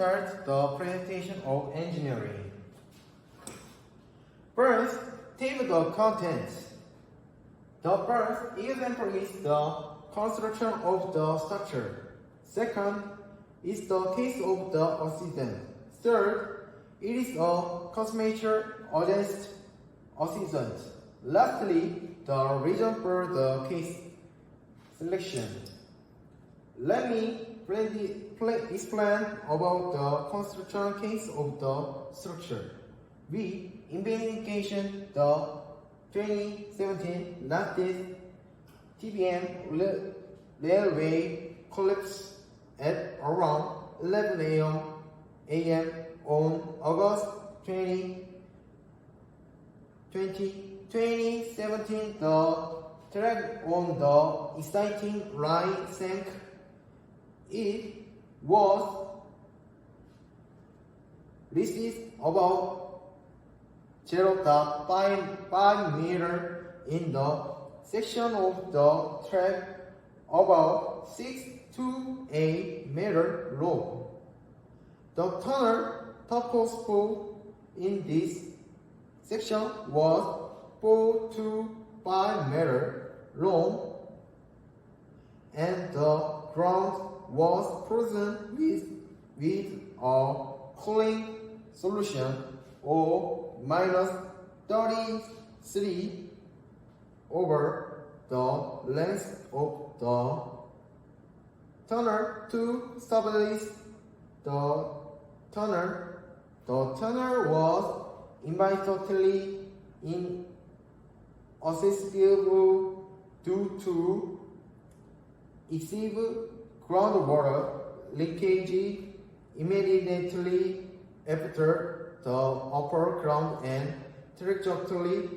start the presentation of engineering. First, table the contents. The first example is the construction of the structure. Second is the case of the accident. Third, it is a countermeasure against accident. Lastly, the reason for the case selection. Let me explain about the construction case of the structure. We investigation the 2017 latest TBM railway collapse at around 11 a.m. on August 2017. The track on the exciting line sank. It was received about 0.5 meter in the section of the track about 6 to 8 meter long. The tunnel topsoil in this section was 4 to 5 meter long, and the ground was frozen with a cooling solution of -33 over the length of the tunnel. To stabilize the tunnel was immediately inaccessible due to excessive groundwater leakage immediately after the upper ground and trajectory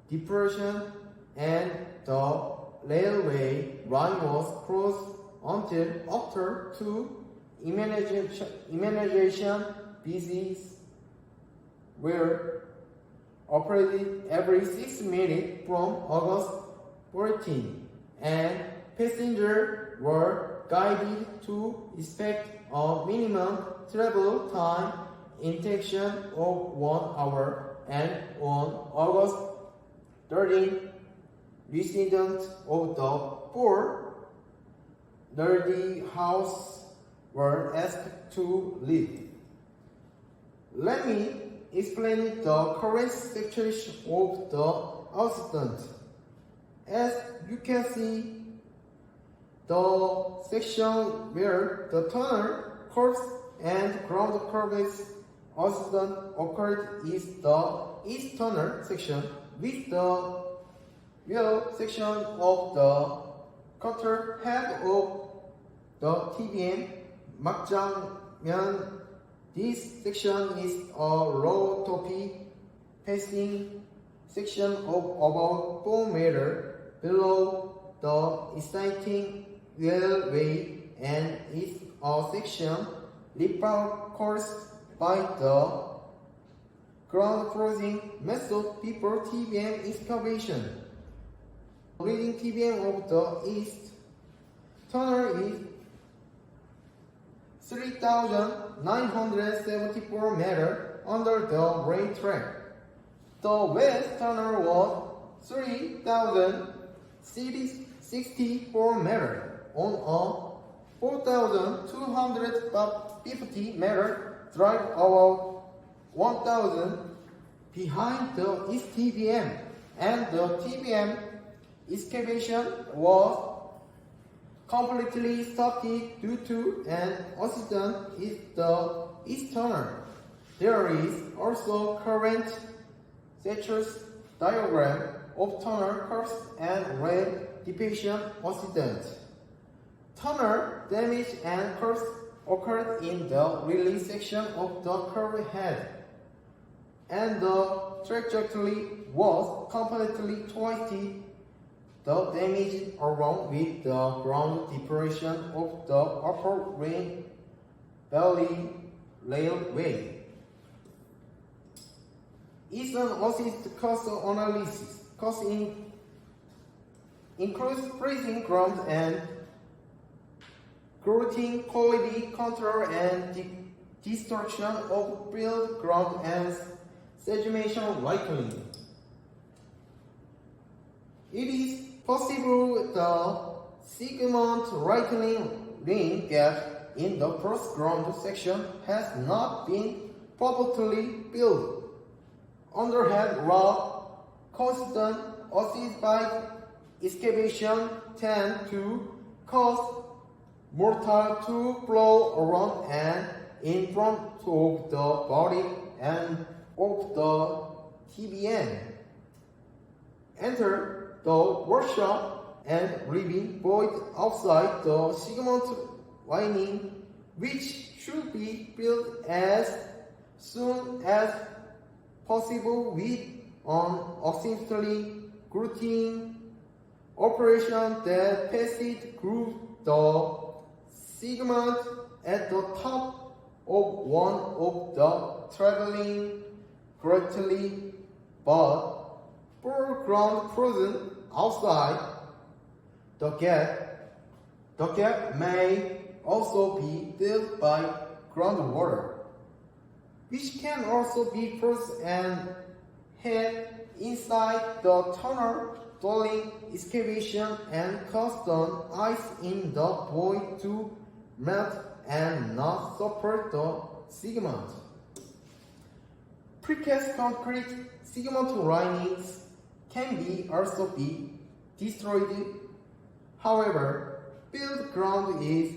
depression, and the railway line was closed until after two immunization buses were operated every 6 minutes from August 14, and passengers were guided to expect a minimum travel time intention of 1 hour, and on August 13, residents of the poor dirty house were asked to leave. Let me explain the current situation of the accident. As you can see, the section where the tunnel curves and ground curves accident occurred is the east tunnel section, with the middle section of the cutter head of the TBM 막장면. This section is a low toppy passing section of about 4 meters below the exciting railway, and is a section reinforced by the ground closing method before TBM excavation. Reading TBM of the east tunnel is 3,974 meters under the rail track. The west tunnel was 3,064 meters on a 4,250 meter drive, about 1,000 behind the east TBM, and the TBM excavation was completely stopped due to an accident in the east tunnel. There is also current status diagram of tunnel curves and rail depression accident. Tunnel damage and curves occurred in the release section of the curve head, and the trajectory was completely twisted. The damage along with the ground depression of the upper Rain Valley Railway. Is an assist cost analysis. Cost includes freezing ground and grouting, quality control, and destruction of built ground and sedimation lightning. It is possible the segment lightning ring gap in the first ground section has not been properly filled. Underhand rock, constant acid excavation tend to cause mortar to flow around and in front of the body and of the TBM. Enter the workshop and leaving void outside the segment lining, which should be filled as soon as possible with an accidentally grouting operation that passes through the segment at the top of one of the traveling correctly, but for ground frozen outside the gap may also be filled by groundwater, which can also be frozen and held inside the tunnel during excavation and cause the ice in the void to melt and not support the segment. Precast concrete segment linings can also be destroyed. However, filled ground is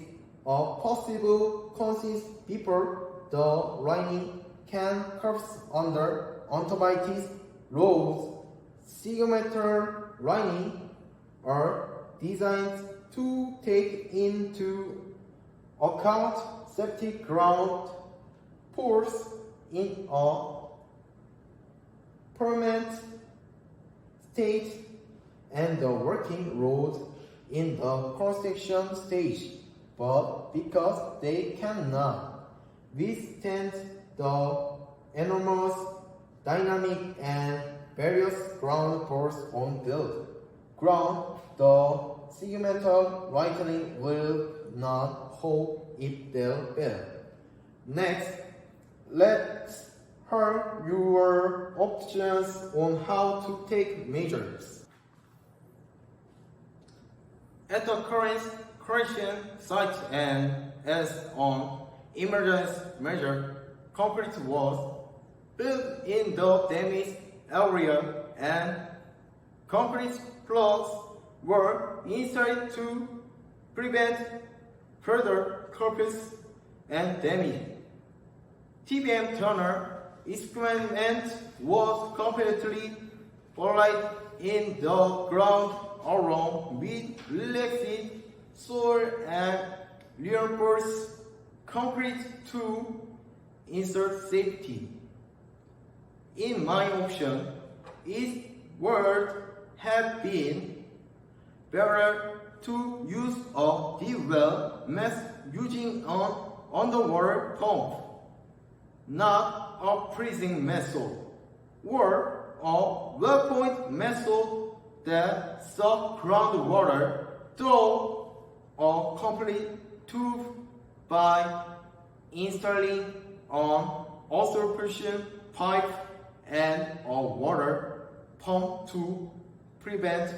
a possible cause before the lining can collapse under antibiotics laws. Segmental lining are designed to take into account septic ground pores in a permanent state and the working load in the construction stage, but because they cannot withstand the enormous dynamic and various ground force on built ground, the segmental lightning will not hold it there well. Next, let's hear your options on how to take measures. At the current correction site and as an emergency measure, concrete was built in the damaged area and concrete blocks were installed to prevent further collapse and damage. TBM tunnel equipment was completely buried in the ground along with relaxed soil and reinforced concrete to ensure safety. In my option, it would have been better to use a deep well method using an underwater pump, not a freezing method, or a well point method that sucks groundwater through a complete tube by installing an absorption pipe and a water pump to prevent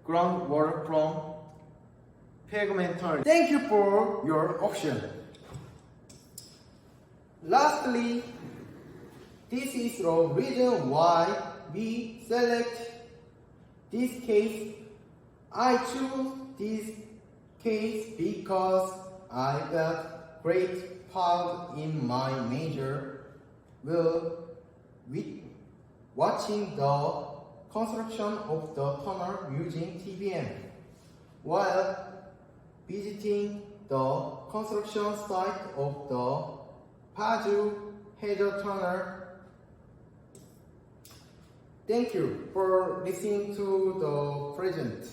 groundwater from fragmentation. Thank you for your option. Lastly, this is the reason why we select this case. I choose this case because I got great part in my major will with watching the construction of the tunnel using TBM while visiting the construction site of the Paju Header Tunnel. Thank you for listening to the present.